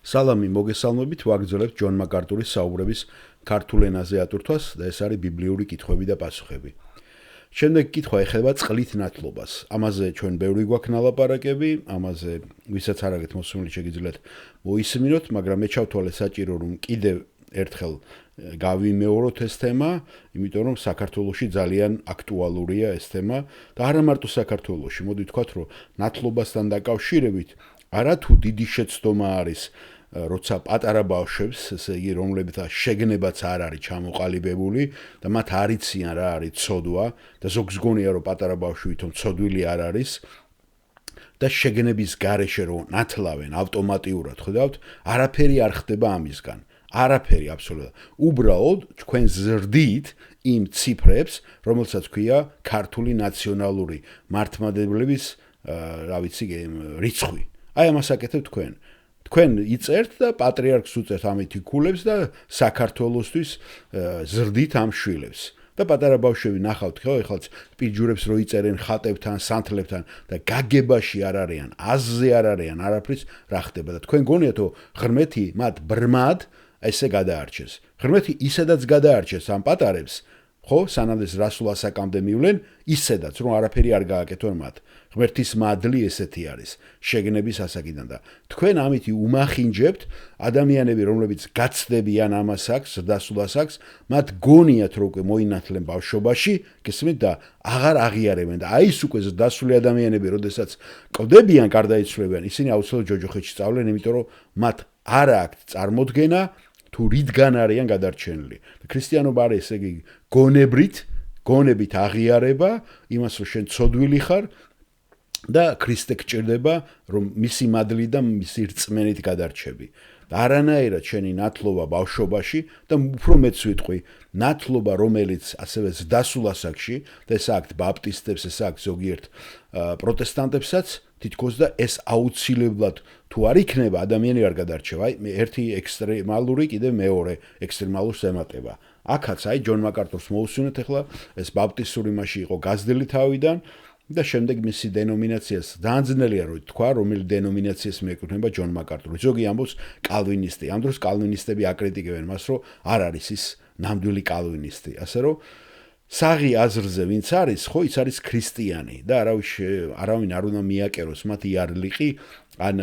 სალამი მოგესალმებით, ვაგრძელებთ ჯონ მაკარტურის საუბრების ქართულ ენაზე ატვირთვას და ეს არის ბიბლიური კითხვები და პასუხები. შემდეგ კითხვა ეხება წყლით ნათლობას. ამაზე ჩვენ ბევრი გვაქვს ნალაპარაკები, ამაზე ვისაც არ აგეთ მოსული შეგიძლიათ მოისმინოთ, მაგრამ მე ჩავთვალე საჭირო რომ კიდევ ერთხელ გავიმეოროთ ეს თემა, იმიტომ რომ საქართველოში ძალიან აქტუალურია ეს თემა და არა მარტო საქართველოში, მოდი ვთქვათ, რომ ნათლობასთან დაკავშირებით არა თუ დიდი შეცდომა არის, როცა პატარა ბავშვებს, ესე იგი, რომლებიც შეგნებაც არ არის ჩამოყალიბებული და მათ არ იციან რა არის ცოდვა და ზოგს გონია რომ პატარა ბავშვი ვითომ ცოდვილი არ არის და შეგნების გარეშე რომ ნათლავენ ავტომატურად, ხედავთ, არაფერი არ ხდება ამისგან. არაფერი აბსოლუტურად. უბრალოდ თქვენ ზრდით იმ ციფრებს, რომელსაც ქვია ქართული ნაციონალური მართლმადიდებლების, რა ვიცი, რიცხვი. აი ამას აკეთებთ თქვენ. თქვენ იწერთ და პატრიარქს უწერთ ამითი ქულებს და საქართველოსთვის ზრდით ამ შვილებს. და პატარა ბავშვები ნახავთ, ხო, ეხლაც პირჯურებს რო იწერენ ხატებთან, სანთლებთან და გაგებაში არ არიან, აზზე არ არიან, არაფრის რა ხდება და თქვენ გონიათ, რომ ღრმეთი მათ ბრმად ესე გადაარჩეს. ღრმეთი ისედაც გადაარჩეს ამ პატარებს, ხო, სანამ ეს რასულ ასაკამდე მივლენ, ისედაც რომ არაფერი არ გააკეთონ მათ. ღმერთის მადლი ესეთი არის, შეგნების ასაკიდან და თქვენ ამითი უმახინჯებთ ადამიანები, რომლებიც გაცდებიან ამას აქვს, დასულ ასაკს, მათ გონიათ რომ უკვე მოინათლენ ბავშვობაში, გესმით და აღარ აღიარებენ და აი ეს უკვე დასული ადამიანები, როდესაც კლდებიან, გარდაიცვლებიან, ისინი აუცილებლად ჯოჯოხეთში სწავლენ, იმიტომ რომ მათ არ აქვთ წარმოდგენა თუ რითგან არიან გადარჩენილი. ქრისტიანობა არის ესე იგი გონებით აღიარება იმას რომ შენ ცოდვილი ხარ და ქრისტე გჭირდება რომ მისი მადლი და მისი რწმენით გადარჩები. და არანაირად შენი ნათლობა ბავშვობაში და უფრო მეც ვიტყვი, ნათლობა რომელიც ასევე დასულ ასაკში და ეს აქვთ ბაპტისტებს, ეს აქვთ ზოგიერთ პროტესტანტებსაც თითქოს და ეს აუცილებლად თუ არ იქნება ადამიანი არ გადარჩება. აი ერთი ექსტრემალური კიდე მეორე ექსტრემალურს ემატება. აქაც აი ჯონ მაკარტურს მოусვინეთ ახლა ეს ბაპტისტური მასში იყო გაზრდილი თავიდან და შემდეგ მისი დენომინაციას ძალიან ძნელია რომ თქვა რომელი დენომინაციას მიეკუთვნება ჯონ მაკარტური. ზოგი ამბობს კალვინისტი. ამ დროს კალვინისტები აკრიტიკებენ მას რომ არ არის ის ნამდვილი კალვინისტი. ასე რომ საღი აზრზე ვინც არის, ხო, ის არის ქრისტიანი და არავინ არ უნდა მიაკეროს მათ იარლიყი ან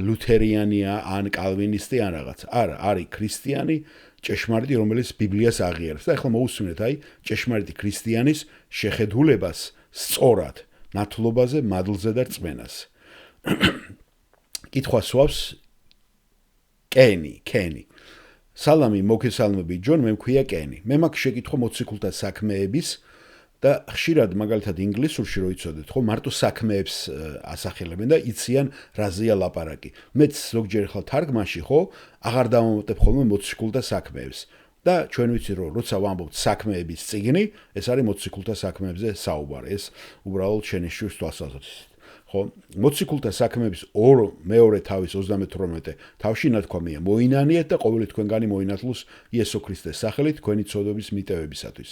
ლუთერიანია, ან კალვინისტი ან რაღაც. არა, არის ქრისტიანი, ჭეშმარიტი, რომელიც ბიბლიას აღიარებს. და ახლა მოусმინეთ აი ჭეშმარიტი ქრისტიანის შეხედულებას სწორად ნათლობაზე, მადლზე და რწმენას. კითხვა სვავს კენი. სალამი, მოგესალმები ჯონ, მე მქვია კენი. მე მაქვს შეკითხვა მოციქულთა საქმეების და ხშირად მაგალითად ინგლისურში რო იცოდეთ, ხო, მარტო საქმეებს ასახელებენ და იციან რაზეა ლაპარაკი. მეც ზოგჯერ ხალ თარგმანში, ხო, აღარ დავამატებ ხოლმე მოციქულთა საქმეებს. და ჩვენ ვიცით რომ როცა ვამბობთ საქმეების წიგნი, ეს არის მოციქულთა საქმეებზე საუბარი. ეს უბრალოდ შენი შვილს თვალსაზრისით. ხო, მოციქულთა საქმეების მეორე თავის 38 თავში ნათქვამია მოინანიეთ და ყოველი თქვენგანი მოინათლოს იესო ქრისტეს სახელით თქვენი ცოდვების მიტევებისათვის.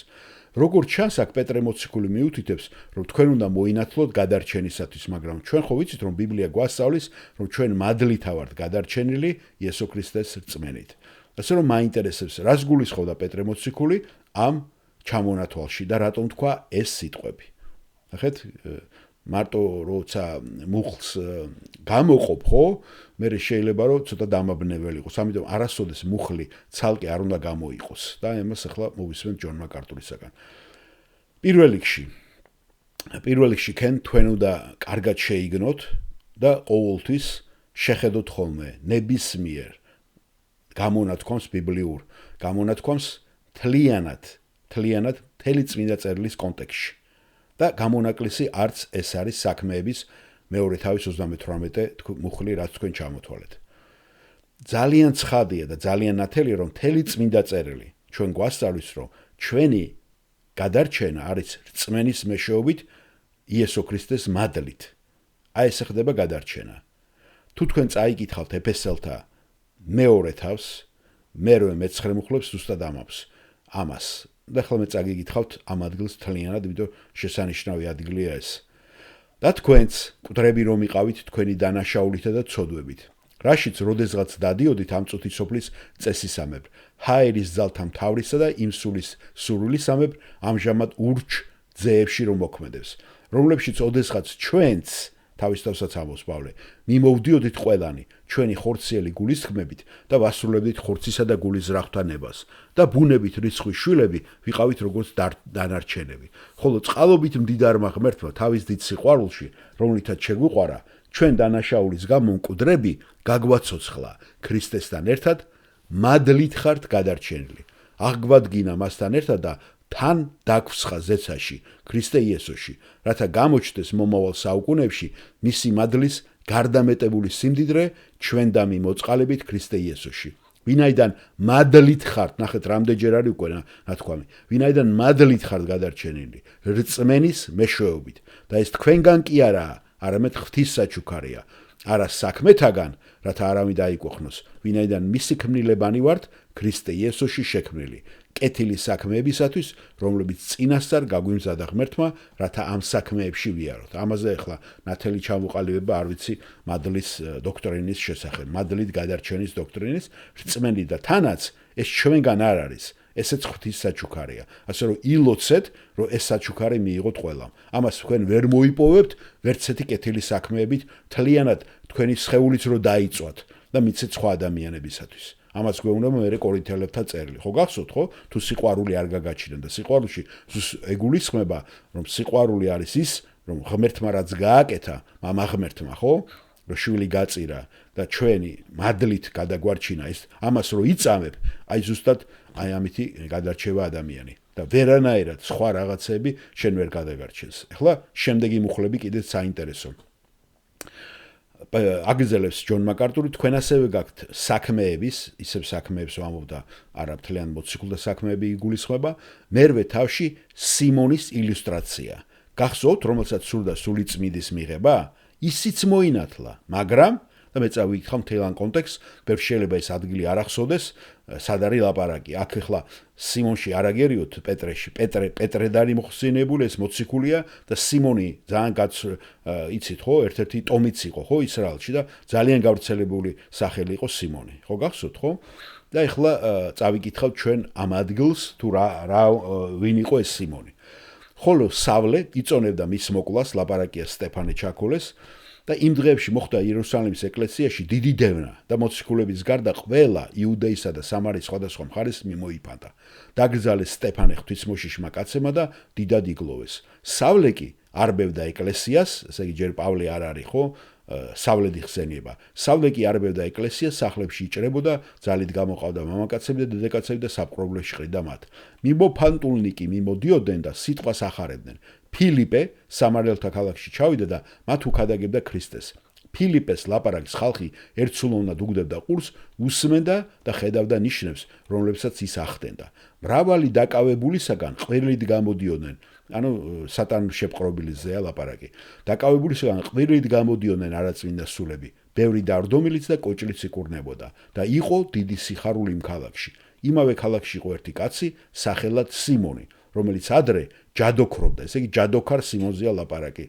როგორც ჩანს, აქ პეტრე მოციქული მიუთითებს, რომ თქვენ უნდა მოინათლოთ გადარჩენისათვის, მაგრამ ჩვენ ხო ვიცით, რომ ბიბლია გვასწავლის, რომ ჩვენ მადლით ვართ გადარჩენილი იესო ქრისტეს რწმენით. ასე რომ მაინტერესებს, რას გულისხმობდა პეტრე მოციქული ამ ჩამონათვალში და რატომ თქვა ეს სიტყვები. ნახეთ, მარტო როცა მუხლს გამოყოფ, ხო, მე შეიძლება რომ ცოტა დამაბნეველი იყოს. ამიტომ არასოდეს მუხლი ცალკე არ უნდა გამოიყოს და ამას ახლა მოვისმენთ ჯონ მაკარტურისაგან. პირველ რიგში თქვენ უნდა კარგად შეიგნოთ და ყოველთვის შეხედოთ ხოლმე ნებისმიერ გამონათქვამს ბიბლიურ გამონათქვამს თლიანად მთელი წმინდა წერილის კონტექსტში. და გამონაკლისი არც ეს არის საქმეების მეორე თავის 38 მუხლი რაც თქვენ ჩამოთვალეთ. ძალიან ცხადია და ძალიან ნათელია რომ მთელი წმინდა წერილი ჩვენ გვასწავლის რომ ჩვენი გადარჩენა არის რწმენის მეშვეობით იესო ქრისტეს მადლით. აი ეს ხდება გადარჩენა. თუ თქვენ წაიკითხავთ ეფესელთა მეორე თავს, მერვე მე-9 მუხლებს ზუსტად ამას. და ახლა მე წაგიგითხავთ ამ ადგილს თლიანად, იმიტომ შესანიშნავი ადგილია ეს. და თქვენც მკვდრები რომ იყავით თქვენი დანაშაულითა და ცოდვებით. რაშიც როდესღაც დადიოდით ამ წუთისოფლის წესისამებრ, ჰაერის ძალთა მთავრისა და იმ სურვილისამებრ ამჟამად ურჩ ძეებში რომ მოქმედებს, რომლებშიც ოდესღაც ჩვენც თავის თავსაც ამბობს პავლე, მიმოვდიოდით ყველანი ჩვენი ხორციელი გულისხმებით და ვასრულებდით ხორცისა და გულის ზრახვთა ნებას და ბუნებით რიცხვის შვილები ვიყავით როგორც დანარჩენები, ხოლო წყალობით მდიდარმა ღმერთმა თავის დიდ სიყვარულში, რომლითაც შეგვიყვარა, ჩვენ დანაშაულის გამო მკვდრები გაგვაცოცხლა ქრისტესთან ერთად, მადლით ხართ გადარჩენილი. აღგვადგინა მასთან ერთად და თან დაგვსხა ზეცაში, ქრისტე იესოში, რათა გამოჩნდეს მომავალ საუკუნეებში მისი მადლის გარდამეტებული სიმდიდრე ჩვენ და მიმოწყალებით ქრისტე იესოში. ვინაიდან მადლით ხართ, ნახეთ რამდენჯერ არის უკვე ნათქვამი, ვინაიდან მადლით ხართ გადარჩენილი, რწმენის მეშვეობით და ეს თქვენგან კი არაა, არამედ ღვთის საჩუქარია, არა საქმეთაგან, რათა არავინ დაიკვეხნოს, ვინაიდან მისი ქმნილებანი ვართ ქრისტე იესოში შექმნილი. კეთილი საქმეებისათვის, რომლებიც წინასწარ გაგვიმზადა ღმერთმა, რათა ამ საქმეებში ვიაროთ. ამაზე ახლა ნათელი ჩამოყალიბება არ ვიცი მადლის დოქტრინის შესახებ, მადლით გადარჩენის დოქტრინის, რწმენით და თანაც ეს ჩვენგან არ არის. ესეც ღვთის საჩუქარია. ასე რომ ილოცეთ, რომ ეს საჩუქარი მიიღოთ ყველამ. ამას თქვენ ვერ მოიპოვებთ, ვერცეთი კეთილი საქმეებით, თლიანად თქვენი სხეულიც რო დაიწვათ და მიცეთ სხვა ადამიანებისათვის. ამას გვეუბნება მე კორინთელებთან წერილი. ხო გახსოვთ, ხო? თუ სიყვარული არ გაგაჩნდა და სიყვარულში ეგულისხმება, რომ სიყვარული არის ის, რომ ღმერთმა რაც გააკეთა, მამა ღმერთმა, ხო? რომ შვილი გაწირა და ჩვენი მადლით გადაგვარჩინა ის, ამას რო იწამებ, აი ზუსტად აი ამითი გადარჩევა ადამიანი და ვერანაირად სხვა რაღაცები შენ ვერ გადაგარჩენს. ახლა შემდეგი მუხლები კიდეც საინტერესო. აგრძელებს ჯონ მაკარტური, თქვენ ასევე გაქვთ საქმეების, ისევ საქმეებს ვამბობდა, არა მთლიან მოციქულთა საქმეები იგულისხმება, მერვე თავში სიმონის ილუსტრაცია. გახსოვთ, რომელსაც სურდა სულიწმიდის მიღება, ისიც მოინათლა, მაგრამ და მე წავიკითხავ მთლიან კონტექსტს, ვერ შეიძლება ეს ადგილი არ ახსოვდეს, სად არის ლაპარაკი. აქ ახლა სიმონში არ აგერიოთ პეტრეში, პეტრედარი მოხსენებული, ეს მოციქულია და სიმონი ძალიან იცით ხო, ერთ-ერთი ტომიც იყო ხო ისრაელში და ძალიან გავრცელებული სახელი იყო სიმონი. ხო გახსოვთ ხო? და ახლა წავიკითხავ ჩვენ ამ ადგილს თუ ვინ იყო ეს სიმონი. ხოლო სავლე იწონებდა მის მოკლას, ლაპარაკია სტეფანე ჩაქოლეს და იმ დღეებში მოხდა იერუსალიმის ეკლესიაში დიდი დევნა და მოციქულების გარდა ყველა იუდეისა და სამარის სხვადასხვა მხარის მიმოიფანტა. დაკრძალეს სტეფანე ღვთისმოშიშმა კაცებმა და დიდად იგლოვეს. სავლე კი არბევდა ეკლესიას, ესე იგი ჯერ პავლე არ არის ხო, სავლედი ხსენიება. სავლე კი არბევდა ეკლესიას, სახლებში იჭრებოდა, ძალით გამოყავდა მამაკაცები და დედაკაცები და საპყრობილეში ყრიდა მათ. მიმოფანტულნი კი მიმოდიოდნენ და სიტყვას ახარებდნენ. ფილიპე სამარელთა ქალაქში ჩავიდა და მათ უქადაგებდა ქრისტეს. ფილიპეს ლაპარაკის ხალხი ერთსულოვნად უგდებდა ყურს, უსმენდა და ხედავდა ნიშნებს, რომლებსაც ის ახდენდა. მრავალი დაკავებულისაგან ყვირილით გამოდიოდნენ, ანუ სატან შეპყრობილიზეა ლაპარაკი. დაკავებულისაგან ყვირილით გამოდიოდნენ არაწმინდა სულები, ბევრი დარდომილიც და კოჭლიც იკურნებოდა და იყო დიდი სიხარული იმ ქალაქში. იმავე ქალაქში იყო ერთი კაცი, სახელად სიმონი, რომელიც ადრე ჯადოქრობდა, ესე იგი ჯადოქარ სიმონზეა ლაპარაკი.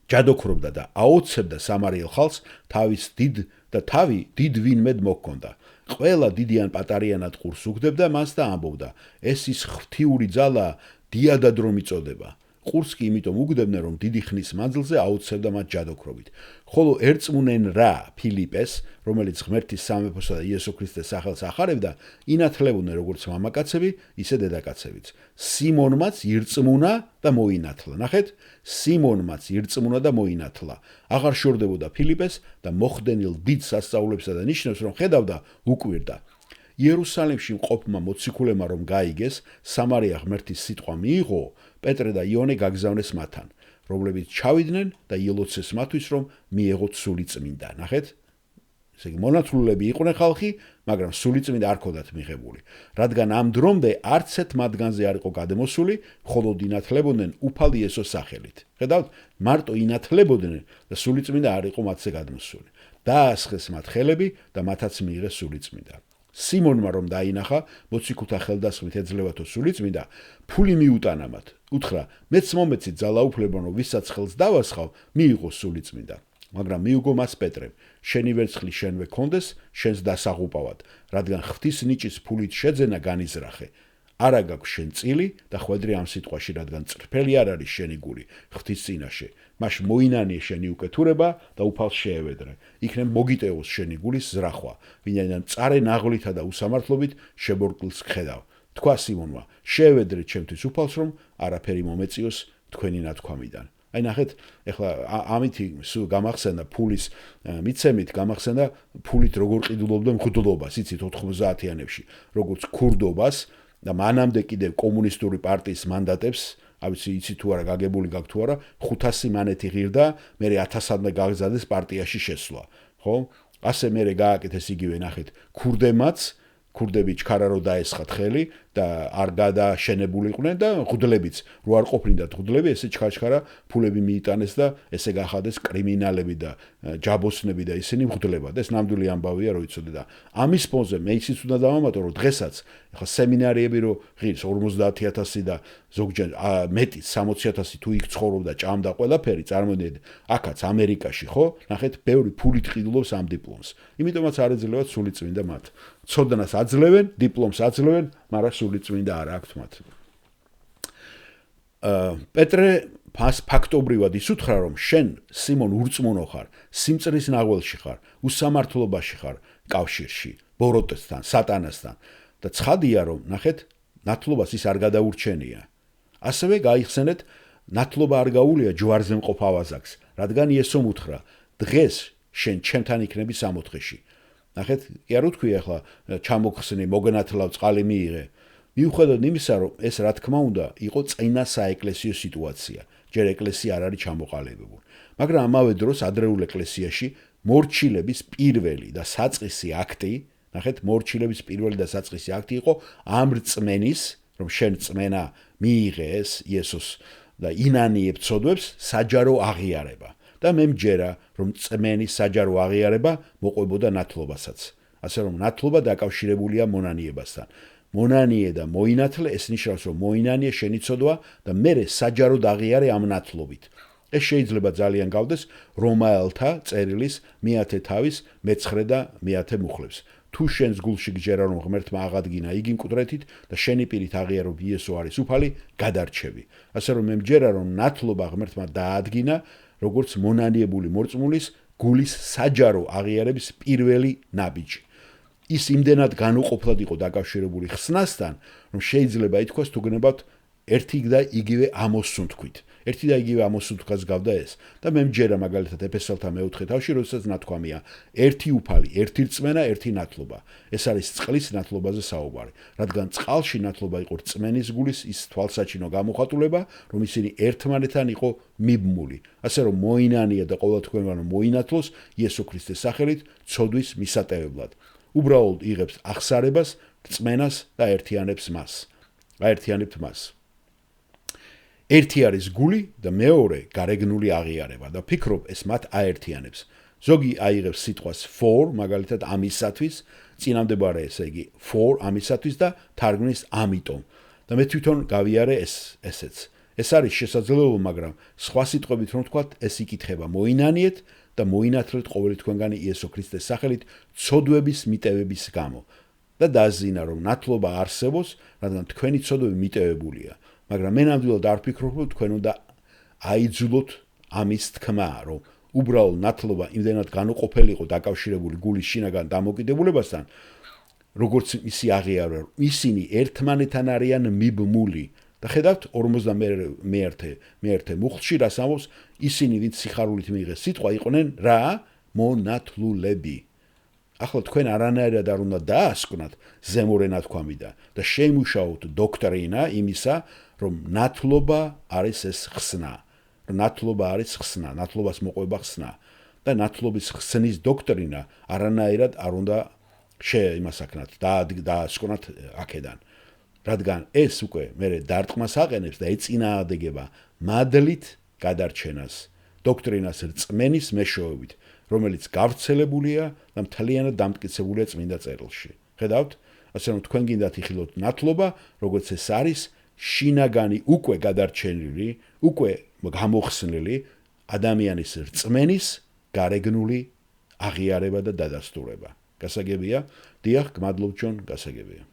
ჯადოქრობდა და აოცებდა სამარიელ ხალხს თავის თავი დიდ ვინმედ მოჰქონდა. ყველა დიდიან პატარიანად ყურს უგდებდა მას და ამბობდა, ეს ის ღვთიური ძალა დიადად რომ იწოდება. ყურს კი იმიტომ უგდებდნენ, რომ დიდი ხნის მანძილზე აოცებდა მათ ჯადოქრობით. ხოლო ერწმუნენ რა ფილიპეს, რომელიც ღმერთის სამეფოსა და იესო ქრისტეს სახელს ახარებდა, ინათლებოდნენ როგორც მამაკაცები, ისე დედაკაცებიც. სიმონმაც ირწმუნა და მოინათლა. ნახეთ, სიმონმაც ირწმუნა და მოინათლა. აღარ შორდებოდა ფილიპეს და მოხდენილ დიდ სასწაულებსა და ნიშნებს რომ ხედავდა, უკვირდა. იერუსალიმში მყოფმა მოციქულებმა რომ გაიგეს, სამარია ღმერთის სიტყვა მიიღო, პეტრე და იონე გაგზავნეს მათთან, რომლებიც ჩავიდნენ და ილოცეს მათთვის რომ მიეღოთ სულიწმინდა. ნახეთ, ესე იგი მონათლულები იყვნენ ხალხი, მაგრამ სულიწმინდა არ ქონდათ მიღებული, რადგან ამ დრომდე არც ერთ მათგანზე არ იყო გადმოსული, მხოლოდ ინათლებოდნენ უფალ იესოს სახელით. ხედავთ, მარტო ინათლებოდნენ და სულიწმინდა არ იყო მათზე გადმოსული. დაასხეს მათ ხელები და მათაც მიიღეს სულიწმინდა. სიმონმა რომ დაინახა, მოციქულთა ხელდასხმით ეძლევათო სულიწმინდა, ფული მიუტანა მათ. უთხრა, მეც მომეცით ძალაუფლება, რომ ვისაც ხელს დავასხავ, მიიღო სულიწმინდა. მაგრამ მიუგო მას პეტრემ, შენი ვერცხლი შენვე კონდეს, შენს დასაღუპავად, რადგან ღვთის ნიჭის ფულით შეძენა განიზრახე. არა გაქვს შენ წილი და ხვედრი ამ სიტყვაში, რადგან წრფელი არ არის შენი გული ღვთის წინაშე. მას მოინანიე შენი უკეთურება და უფალს შეევედრე. იქნებ მოგიტევოს შენი გულის ზრახვა, ვინაიდან წარე ნაღლითა და უსამართლობით შებორკილს გხედავ. თქვა სიმონმა, შეევედრეთ ჩემთვის უფალს, რომ არაფერი მომეწიოს თქვენი ნათქვამიდან. აი ნახეთ, ეხლა ამითი გამახსენდა ფულის მიცემით, გამახსენდა ფულით როგორ ყიდულობდა მღვდლობას, იცით 90-იანებში, როგორც ქურდობას და მანამდე კიდევ კომუნისტური პარტიის მანდატებს, იცით თუ არა გაგებული გაქვთ თუ არა, 500 მანეთი ღირდა, მე 1000-მდე გაგზადეს პარტიაში შესვლა, ხო? ასე მე გააკეთეს იგივე ნახეთ, ქურდები ჩქარა რო დაესხათ ხელი და არ გადაშენებულიყვნენ და ღუდლებიც რო არ ყოფნიდათ ღუდლები, ესე ჩქარა ფულები მიიტანეს და ესე გახადეს კრიმინალები და ჯაბოსნები და ისინი ღუდლებად. ეს ნამდვილი ამბავია, რო იცოდე და ამის ფონზე მე ისიც უნდა დავამატო, რომ დღესაც ეხლა სემინარიები რო ღირს 50000 და ზოგჯერ მეტი 60000 თუ იქ ცხოვრობდა ჭამდა ყველაფერი, წარმოიდგინეთ, აქაც ამერიკაში, ხო? ნახეთ, ბევრი ფულით ყიდულობს ამ დიპლომს. იმიტომაც არ ეძლევათ სულიწმინდა მათ. ცოდნას აძლევენ, დიპლომს აძლევენ, მაგრამ სულიწმინდა არ აქვთ მათ. პეტრე ფაქტობრივად ისუთხრა, რომ შენ სიმონ ურწმუნო ხარ, სიმწრის ნაღველში ხარ, უსამართლობაში ხარ, კავშირში, ბოროტესთან, სატანასთან და ცხადია, რომ ნახეთ, ნათლობას ის არ გადაურჩენია. ასევე გაიხსენეთ, ნათლობა არ გაუულია ჯვარზე მყოფ ავაზაკს, რადგან იესომ უთხრა, დღეს შენ ჩემთან იქნები სამოთხეში. ნახეთ, კი არ ვთქვი ახლა ჩამოგხსნი, მოგენათლავ, წყალი მიიღე. მიუხედავად იმისა, რომ ეს რა თქმა უნდა იყო წინა საეკლესიო სიტუაცია, ჯერ ეკლესია არ არის ჩამოყალიბებული. მაგრამ ამავე დროს ადრეულ ეკლესიაში მორჩილების პირველი და საწყისი აქტი, ნახეთ, მორჩილების პირველი და საწყისი აქტი იყო ამ რწმენის, რომ შენ რწმენა მიიღე ეს იესოს და ინანიებ ცოდვებს საჯარო აღიარება. და მე მჯერა, რომ წმენის საჯარო აღიარება მოყვებოდა ნათლობასაც. ასე რომ ნათლობა დაკავშირებულია მონანიებასთან. მონანიე და მოინათლე ეს ნიშნავს, რომ მოინანიე შენი ცოდვა და მერე საჯარო აღიარე ამ ნათლობით. ეს შეიძლება ძალიან გავდეს რომაელთა წერილის 100 თავის მე-9 და 100 მუხლებს. თუ შენს გულში გჯერა, რომ ღმერთმა აღადგინა იგი მკვდრეთით და შენი პირით აღიარებ იესო არის უფალი, გადარჩები. ასე რომ მე მჯერა, რომ ნათლობა ღმერთმა დაადგინა როგორც მონანიებული მორწმულის გულის საჯარო აღიარების პირველი ნაბიჯი. ის იმდენად განუყოფლად იყო დაკავშირებული ხსნასთან, რომ შეიძლება ითქვას თუ გნებავთ ერთი და იგივე ამოსუნთქვით. ერთი და იგივე ამოსუნთქვას გავდა ეს. და მე მჯერა მაგალითად ეფესელთა მე-4 თავში, როდესაც ნათქვამია, ერთი უფალი, ერთი რწმენა, ერთი ნათლობა. ეს არის წყლის ნათლობაზე საუბარი. რადგან წყალში ნათლობა იყო რწმენის გულის ის თვალსაჩინო გამოხატულება, რომ ისინი ერთმანეთთან იყო მიბმული. ასე რომ მოინანია და ყოველ თქვენგანო მოინათლოს იესო ქრისტეს სახელით ცოდვის მისატევებლად. უბრალოდ იღებს აღსარებას, რწმენას და ერთიანებს მას. აერთიანებთ მას. ერთი არის გული და მეორე გარეგნული აღიარება და ფიქრობ ეს მათ აერთიანებს. ზოგი აიღებს სიტყვას for, მაგალითად ამისათვის, წინამდებარე ესე იგი for ამისათვის და თარგმნის ამიტომ. და მე თვითონ გავიარე ესეც. ეს არის შესაძლებელი, მაგრამ სხვა სიტყვებით რომ ვთქვათ, ეს იკითხება მოინანიეთ და მოინათლეთ ყოველი თქვენგანი იესო ქრისტეს სახელით ცოდვების მიტევების გამო. და დაზინა რომ ნათლობა არსებობს, რადგან თქვენი ცოდვები მიტევებულია. მაგრამ მე ნამდვილად არ ვფიქრობ, რომ თქვენ უნდა აიძულოთ ამის თქმა, რომ უბრალოდ ნათლობა იმდენად განუყოფელი იყო დაკავშირებული გულის შინაგან დამოკიდებულებასთან, როგორც ისი აღიარა, ისინი ერთმანეთთან არიან მიბმული. და ხედავთ 41 მუხლში რას ამბობს, ისინი ვინც სიხარულით მიიღეს სიტყვა იყვნენ რა? მონათლულები. ახლა თქვენ არანაირად არ უნდა დაასკვნათ ზემორე ნათქვამიდან და შეიმუშაოთ დოქტრინა იმისა, რომ ნათლობა არის ეს ხსნა. ნათლობა არის ხსნა, ნათლობას მოყვება ხსნა და ნათლობის ხსნის დოქტრინა არანაირად არ უნდა შეიმასაკნათ დაასკვნათ აქედან. რადგან ეს უკვე მერე დარტყმას აყენებს და ეწინააღმდეგება მადლით გადარჩენას, დოქტრინას რწმენის მეშვეობით, რომელიც გავრცელებულია და მთლიანად დამტკიცებულია წმინდა წერილში. ხედავთ? ასე რომ თქვენ გინდათ იხილოთ ნათლობა, როგორც ეს არის შინაგანი უკვე გადარჩენილი, უკვე გამოხსნილი ადამიანის რწმენის გარეგნული აღიარება და დადასტურება. გასაგებია? დიახ, გმადლობ, ჯონ, გასაგებია.